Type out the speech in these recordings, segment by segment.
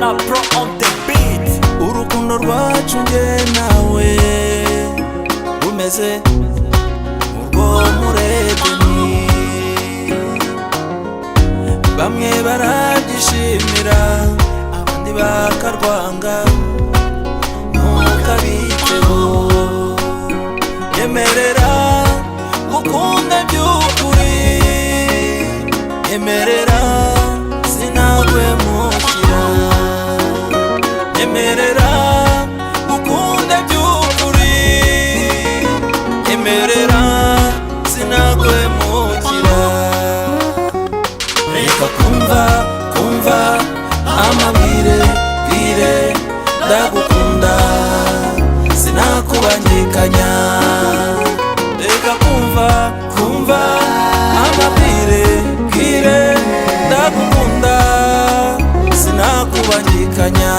Ghana Pro on the beat. Urukundo rwacu nge nawe rumeze urwo muri Edeni. Bamwe barabyishimira abandi bakarwanga, ntukabiteho. Yemerera gukunda by'ukuri, yemerera sinagwemukira. Yemerera gukunda by'ukuri, yemerera sinagwemukira. Reka kumva amabwire ndagukunda sinakubangikanya. Reka kumva amabwire ndagukunda sinakubangikanya.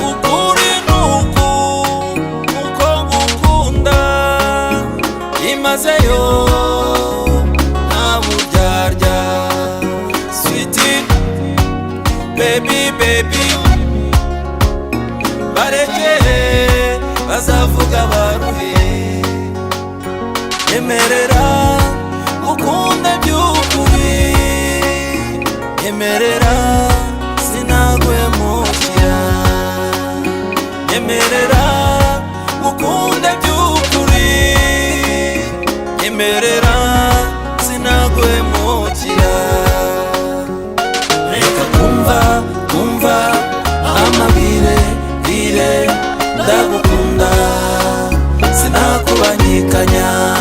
Ukuri nuko ngukunda imazeyo nta buryarya. Sweetie baby barekere bazavuga baruhe. Yemerera gukunda by'ukuri, yemerera sinagwemukira. Yemerera gukunda by'ukuri, yemerera sinagwemukira. Reka kumva amabwire ndagukunda sinakubangikanya.